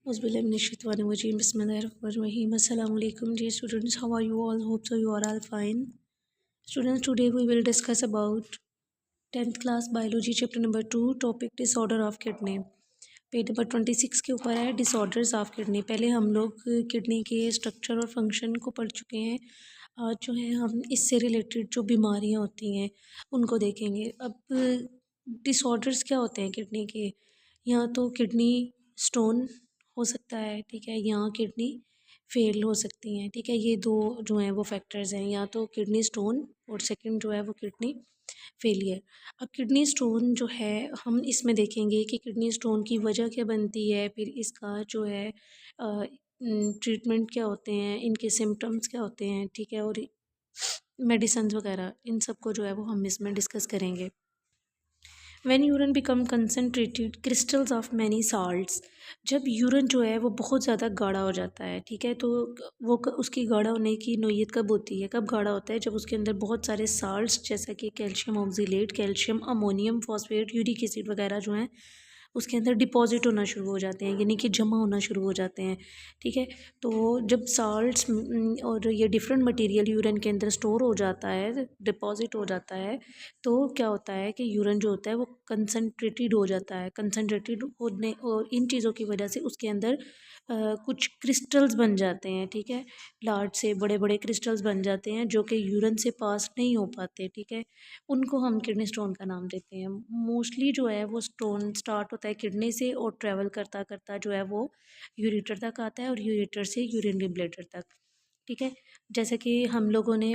Auzubillahiminash-shaytanir-rajim. Bismillahir-rahmanir-rahim. Assalamu alaikum. Dear students, how are you all? Hope so you are all fine. Students, today we will discuss about 10th class biology chapter number 2, topic disorder of kidney. Page number 26 के ऊपर है disorders of kidney. पहले हम लोग kidney के structure और function को पढ़ चुके हैं। आज जो है हम इससे रिलेटेड जो बीमारियां होती हैं उनको देखेंगे। अब डिसऑर्डर्स क्या होते हैं किडनी के? यहाँ तो किडनी स्टोन हो सकता है, ठीक है, यहाँ किडनी फेल हो सकती हैं, ठीक है। ये दो जो हैं वो फैक्टर्स हैं, या तो किडनी स्टोन और सेकंड जो है वो किडनी फेलियर। अब किडनी स्टोन जो है हम इसमें देखेंगे कि किडनी स्टोन की वजह क्या बनती है, फिर इसका जो है ट्रीटमेंट क्या होते हैं, इनके सिम्टम्स क्या होते हैं, ठीक है, और मेडिसिन वगैरह इन सब को जो है वो हम इसमें डिस्कस करेंगे। When urine become concentrated crystals of many salts, जब यूरिन जो है वो बहुत ज़्यादा गाढ़ा हो जाता है, ठीक है, तो वो उसकी गाढ़ा होने की नोयत कब होती है, कब गाढ़ा होता है? जब उसके अंदर बहुत सारे साल्ट्स जैसा कि calcium oxalate, calcium ammonium phosphate, uric acid वगैरह जो हैं उसके अंदर डिपॉजिट होना शुरू हो जाते हैं, यानी कि जमा होना शुरू हो जाते हैं, ठीक है। तो जब साल्ट्स और ये डिफरेंट मटेरियल यूरिन के अंदर स्टोर हो जाता है, डिपॉजिट हो जाता है, तो क्या होता है कि यूरिन जो होता है वो कंसनट्रेटेड हो जाता है। कंसनट्रेटेड होने और इन चीज़ों की वजह से उसके अंदर कुछ क्रिस्टल्स बन जाते हैं, ठीक है, लार्ज से बड़े बड़े क्रिस्टल्स बन जाते हैं जो कि यूरिन से पास नहीं हो पाते, ठीक है। उनको हम किडनी स्टोन का नाम देते हैं। मोस्टली जो है वो स्टोन स्टार्ट होता है किडनी से और ट्रैवल करता करता जो है वो यूरेटर तक आता है और यूरेटर से यूरिनरी ब्लैडर तक, ठीक है। जैसे कि हम लोगों ने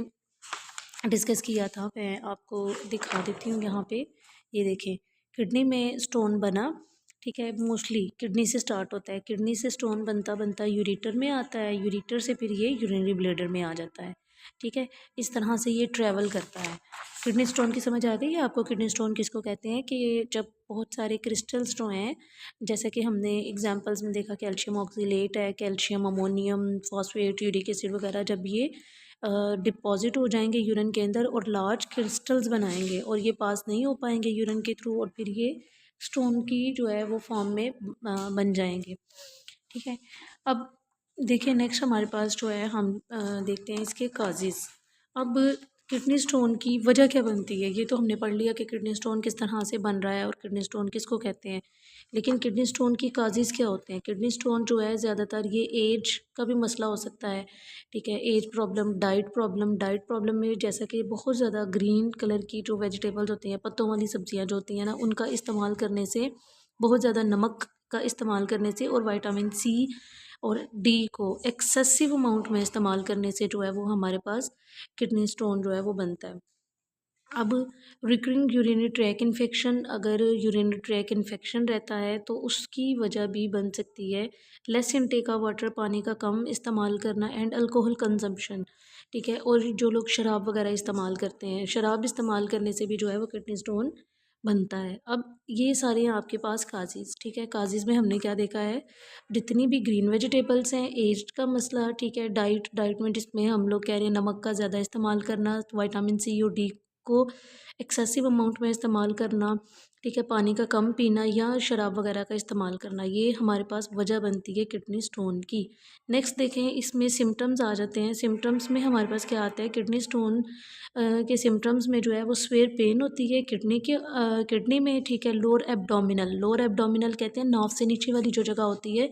डिस्कस किया था, मैं आपको दिखा देती हूँ यहाँ पे। ये देखें, किडनी में स्टोन बना, ठीक है, मोस्टली किडनी से स्टार्ट होता है, किडनी से स्टोन बनता बनता यूरेटर में आता है, यूरेटर से फिर ये यूरिनरी ब्लैडर में आ जाता है, ठीक है। इस तरह से ये ट्रैवल करता है। किडनी स्टोन की समझ आ गई है आपको? किडनी स्टोन किसको कहते हैं कि जब बहुत सारे क्रिस्टल्स जो हैं, जैसे कि हमने एग्जांपल्स में देखा कैल्शियम ऑक्सीलेट है, calcium ammonium phosphate, uric acid वगैरह, जब ये डिपॉजिट हो जाएंगे यूरिन के अंदर और लार्ज क्रिस्टल्स बनाएंगे और ये पास नहीं हो पाएंगे यूरिन के थ्रू और फिर ये स्टोन की जो है वो फॉर्म में बन जाएंगे, ठीक है। अब देखिए नेक्स्ट हमारे पास जो है हम देखते हैं इसके काजेज़। अब किडनी स्टोन की वजह क्या बनती है, ये तो हमने पढ़ लिया कि किडनी स्टोन किस तरह से बन रहा है और किडनी स्टोन किसको कहते हैं, लेकिन किडनी स्टोन की काजेज़ क्या होते हैं? किडनी स्टोन जो है ज़्यादातर ये एज का भी मसला हो सकता है, ठीक है, एज प्रॉब्लम, डाइट प्रॉब्लम में जैसा कि बहुत ज़्यादा ग्रीन कलर की जो वेजिटेबल्स होती हैं, पत्तों वाली सब्जियां जो होती हैं ना, उनका इस्तेमाल करने से, बहुत ज़्यादा नमक का इस्तेमाल करने से और विटामिन सी और डी को एक्सेसिव अमाउंट में इस्तेमाल करने से जो है वो हमारे पास किडनी स्टोन जो है वो बनता है। अब रिकरिंग यूरिनरी ट्रैक इन्फेक्शन, अगर यूरिनरी ट्रैक इन्फेक्शन रहता है तो उसकी वजह भी बन सकती है। लेस इनटेक ऑफ वाटर, पानी का कम इस्तेमाल करना, एंड अल्कोहल कंजम्पशन, ठीक है। और जो लोग शराब वगैरह इस्तेमाल करते हैं, शराब इस्तेमाल करने से भी जो है वो किडनी स्टोन बनता है। अब ये सारे हैं आपके पास काजीज़, ठीक है। काजीज़ में हमने क्या देखा है, जितनी भी ग्रीन वेजिटेबल्स हैं, एज का मसला, ठीक है, डाइट में जिसमें हम लोग कह रहे हैं नमक का ज़्यादा इस्तेमाल करना, विटामिन सी और डी को एक्सेसिव अमाउंट में इस्तेमाल करना, ठीक है, पानी का कम पीना या शराब वगैरह का इस्तेमाल करना, ये हमारे पास वजह बनती है किडनी स्टोन की। नेक्स्ट देखें, इसमें सिम्टम्स आ जाते हैं। सिम्टम्स में हमारे पास क्या आता है, किडनी स्टोन के सिम्टम्स में जो है वो स्वेयर पेन होती है किडनी में, ठीक है। लोअर एब्डोमिनल कहते हैं नाव से नीचे वाली जो जगह होती है,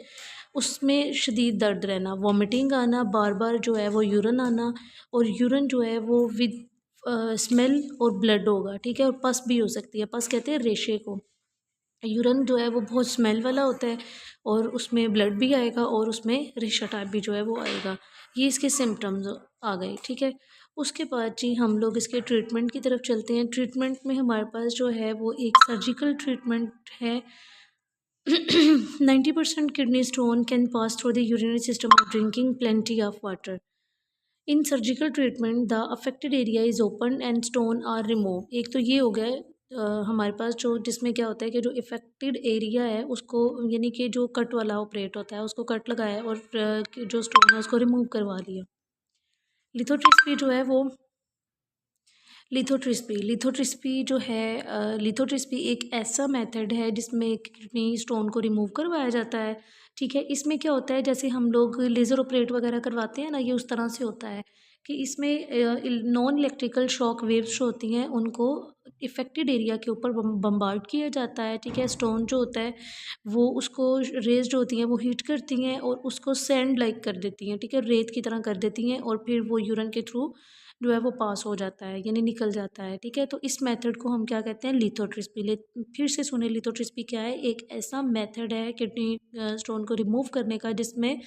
उसमें शदीद दर्द रहना, वॉमिटिंग आना, बार बार जो है वो यूरिन आना, और यूरिन जो है वो विद स्मेल और ब्लड होगा, ठीक है, और पस भी हो सकती है। पस कहते हैं रेशे को। यूरिन जो है वो बहुत स्मेल वाला होता है और उसमें ब्लड भी आएगा और उसमें रेशा टाइप भी जो है वो आएगा। ये इसके सिम्टम्स आ गए, ठीक है। उसके बाद जी हम लोग इसके ट्रीटमेंट की तरफ चलते हैं। ट्रीटमेंट में हमारे पास जो है वो एक सर्जिकल ट्रीटमेंट है। 90% kidney stone can pass through the urinary system of drinking plenty of water. In surgical treatment the affected area is open and stone are remove. एक तो ये हो गया हमारे पास जो, जिसमें क्या होता है कि जो इफेक्टेड एरिया है उसको, यानी कि जो कट वाला ऑपरेट होता है उसको कट लगाया और जो स्टोन है उसको रिमूव करवा लिया। लिथोट्रिप्सी जो है वो लिथोट्रिप्सी जो है, लिथोट्रिप्सी एक ऐसा मेथड है जिसमें किडनी स्टोन को रिमूव करवाया जाता है। ठीक है, इसमें क्या होता है, जैसे हम लोग लेज़र ऑपरेट वगैरह करवाते हैं ना, ये उस तरह से होता है कि इसमें नॉन इलेक्ट्रिकल शॉक वेव्स जो होती हैं उनको इफ़ेक्टेड एरिया के ऊपर बम्बार्ड किया जाता है। ठीक है, स्टोन जो होता है वो उसको रेज़ जो होती हैं वो हीट करती हैं और उसको सैंड लाइक कर देती हैं। ठीक है, रेत की तरह कर देती हैं और फिर वो यूरिन के थ्रू जो है वो पास हो जाता है, यानी निकल जाता है। ठीक है, तो इस मेथड को हम क्या कहते हैं, लिथोट्रिप्सी। फिर से सुने, लिथोट्रिप्सी क्या है, एक ऐसा मेथड है किडनी स्टोन को रिमूव करने का जिसमें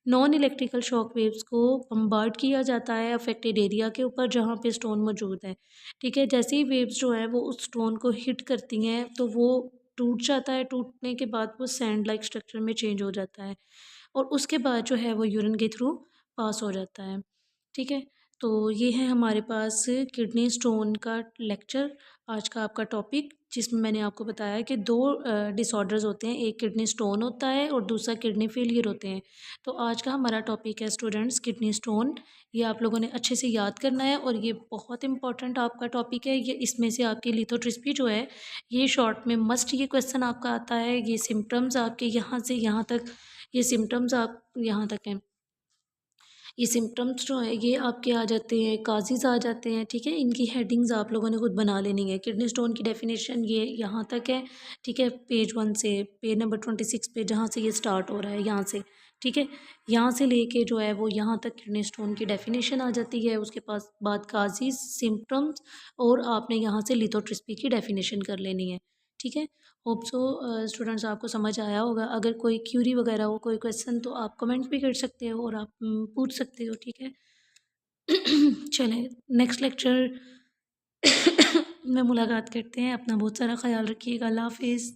नॉन इलेक्ट्रिकल शॉक वेव्स को बम्बार्ड किया जाता है अफेक्टेड एरिया के ऊपर जहाँ पे स्टोन मौजूद है। ठीक है, जैसे ही वेव्स जो हैं वो उस स्टोन को हिट करती हैं तो वो टूट जाता है, टूटने के बाद वो सैंड लाइक स्ट्रक्चर में चेंज हो जाता है और उसके बाद जो है वो यूरिन के थ्रू पास हो जाता है। ठीक है, तो ये है हमारे पास किडनी स्टोन का लेक्चर, आज का आपका टॉपिक, जिसमें मैंने आपको बताया कि दो डिसऑर्डर्स होते हैं, एक किडनी स्टोन होता है और दूसरा किडनी फेलियर होते हैं। तो आज का हमारा टॉपिक है स्टूडेंट्स किडनी स्टोन। ये आप लोगों ने अच्छे से याद करना है और ये बहुत इंपॉर्टेंट आपका टॉपिक है। ये इसमें से आपकी लिथोट्रिप्सी जो है ये शॉर्ट में मस्ट ये क्वेश्चन आपका आता है। ये सिम्टम्स आपके यहाँ से यहाँ तक, ये सिम्टम्स आप यहाँ तक हैं, ये सिम्टम्स जो हैं ये आपके आ जाते हैं, काज़ीज़ आ जाते हैं। ठीक है, इनकी हेडिंग्स आप लोगों ने खुद बना लेनी है। किडनी स्टोन की डेफिनेशन ये यहाँ तक है। ठीक है, पेज 1 से पेज नंबर 26 पे जहाँ से ये स्टार्ट हो रहा है यहाँ से। ठीक है, यहाँ से लेके जो है वो यहाँ तक किडनी स्टोन की डेफिनेशन आ जाती है। उसके पास बाद काज़ीज़, सिम्टम्स और आपने यहाँ से लिथोट्रिप्सी की डेफिनेशन कर लेनी है। ठीक है, होप सो स्टूडेंट्स आपको समझ आया होगा। अगर कोई क्यूरी वगैरह हो, कोई क्वेश्चन, तो आप कमेंट भी कर सकते हो और आप पूछ सकते हो। ठीक है, चलें नेक्स्ट लेक्चर में मुलाकात करते हैं। अपना बहुत सारा ख्याल रखिएगा। अल्लाह हाफिज़।